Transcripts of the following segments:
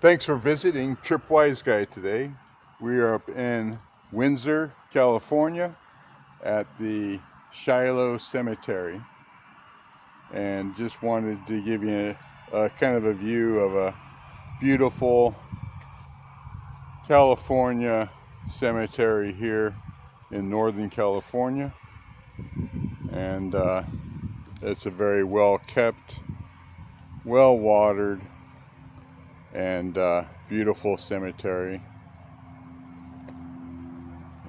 Thanks for visiting Tripwise Guy today. We are up in Windsor, California at the Shiloh Cemetery, and just wanted to give you a kind of a view of a beautiful California cemetery here in Northern California. And it's a very well kept, well watered, and beautiful cemetery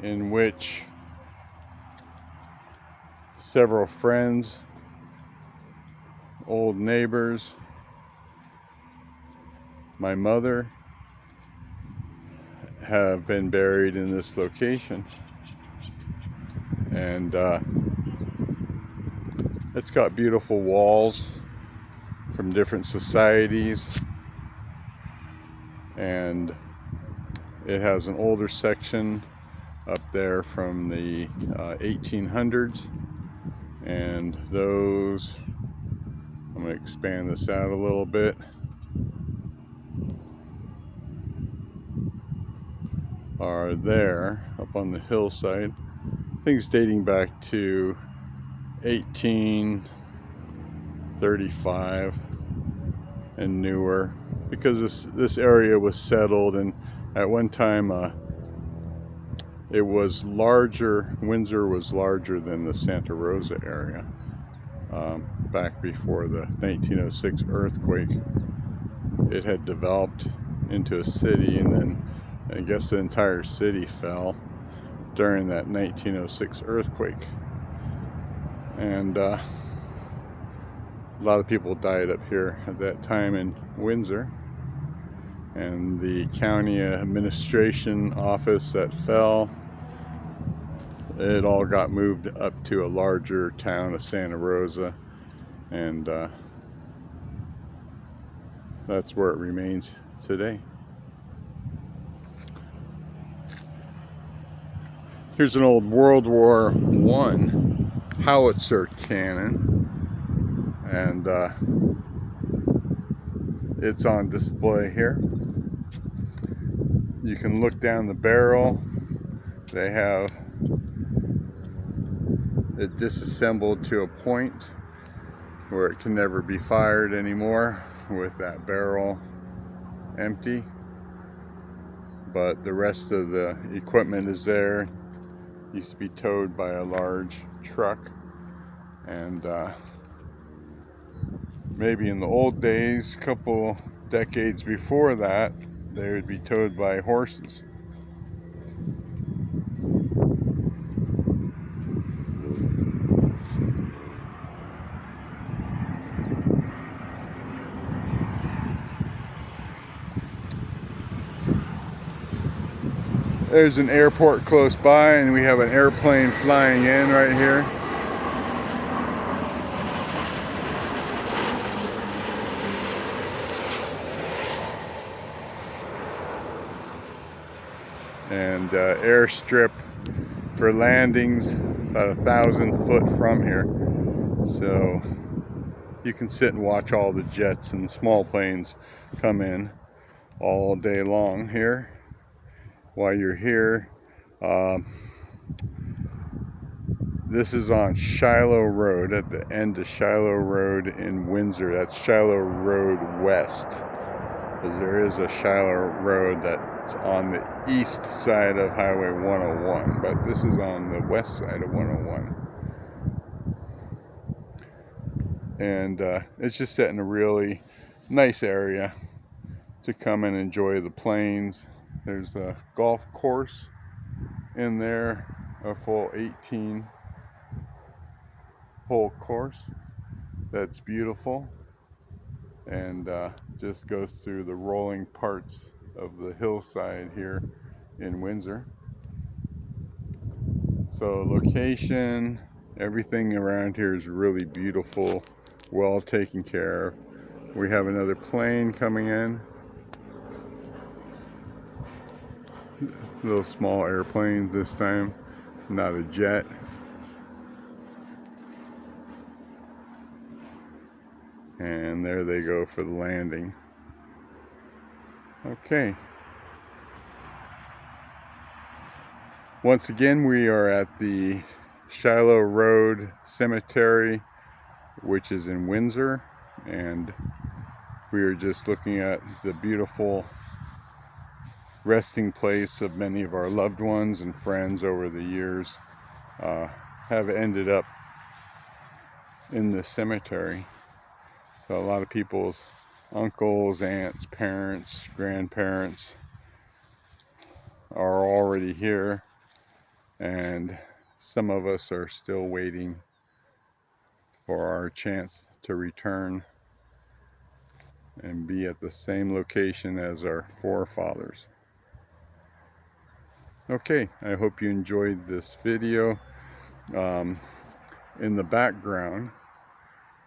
in which several friends, old neighbors, my mother have been buried in this location. And it's got beautiful walls from different societies, and it has an older section up there from the 1800s, and those, I'm going to expand this out a little bit, are there up on the hillside. Things dating back to 1835 and newer, because this area was settled, and at one time it was larger. Windsor was larger than the Santa Rosa area back before the 1906 earthquake. It had developed into a city, and then I guess the entire city fell during that 1906 earthquake. And a lot of people died up here at that time in Windsor. And the county administration office that fell, it all got moved up to a larger town of Santa Rosa, and that's where it remains today. Here's an old World War I howitzer cannon, and it's on display here. You can look down the barrel. They have it disassembled to a point where it can never be fired anymore with that barrel empty, but the rest of the equipment is there. Used to be towed by a large truck, and maybe in the old days, a couple decades before that, they would be towed by horses. There's an airport close by, and we have an airplane flying in right here. And airstrip for landings about 1,000 foot from here. So you can sit and watch all the jets and small planes come in all day long here. While you're here, this is on Shiloh Road, at the end of Shiloh Road in Windsor. That's Shiloh Road West. There is a Shiloh Road that's on the east side of Highway 101, but this is on the west side of 101. And it's just set in a really nice area to come and enjoy the plains. There's a golf course in there, a full 18-hole course that's beautiful, and just goes through the rolling parts of the hillside here in Windsor. So location, everything around here is really beautiful, well taken care of. We have another plane coming in. Little small airplane this time, not a jet. And there they go for the landing. Okay. Once again, we are at the Shiloh Road Cemetery, which is in Windsor, and we are just looking at the beautiful resting place of many of our loved ones and friends over the years have ended up in this cemetery. So a lot of people's uncles, aunts, parents, grandparents are already here, and some of us are still waiting for our chance to return and be at the same location as our forefathers. Okay, I hope you enjoyed this video. In the background,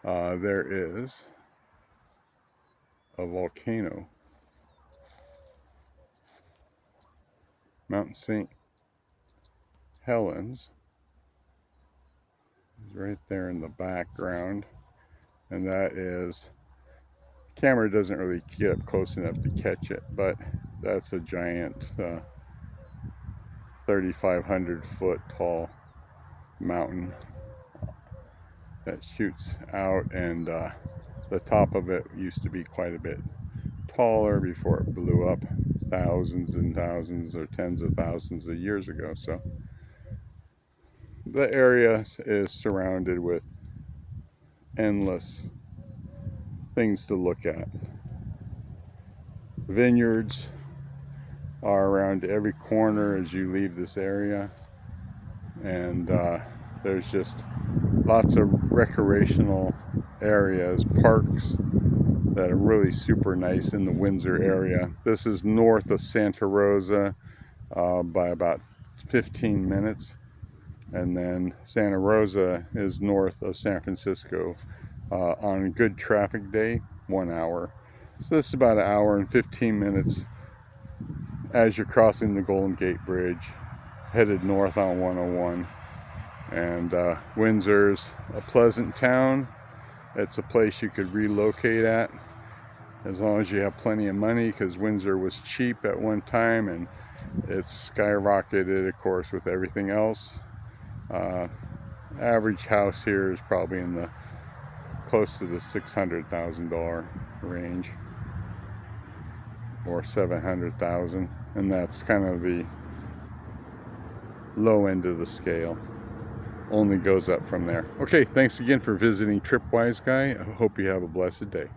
there is a volcano. Mount St. Helens is right there in the background, and that is, camera doesn't really get up close enough to catch it, but that's a giant 3,500 foot tall mountain that shoots out, and the top of it used to be quite a bit taller before it blew up thousands and thousands or tens of thousands of years ago. So the area is surrounded with endless things to look at. Vineyards are around every corner as you leave this area, and there's just lots of recreational areas, parks that are really super nice in the Windsor area. This is north of Santa Rosa by about 15 minutes, and then Santa Rosa is north of San Francisco on a good traffic day, 1 hour. So this is about 1 hour and 15 minutes as you're crossing the Golden Gate Bridge, headed north on 101. And Windsor's a pleasant town. It's a place you could relocate at as long as you have plenty of money, because Windsor was cheap at one time and it's skyrocketed, of course, with everything else. Average house here is probably in the close to the $600,000 range, or $700,000, and that's kind of the low end of the scale. Only goes up from there. Okay, thanks again for visiting Tripwise Guy. I hope you have a blessed day.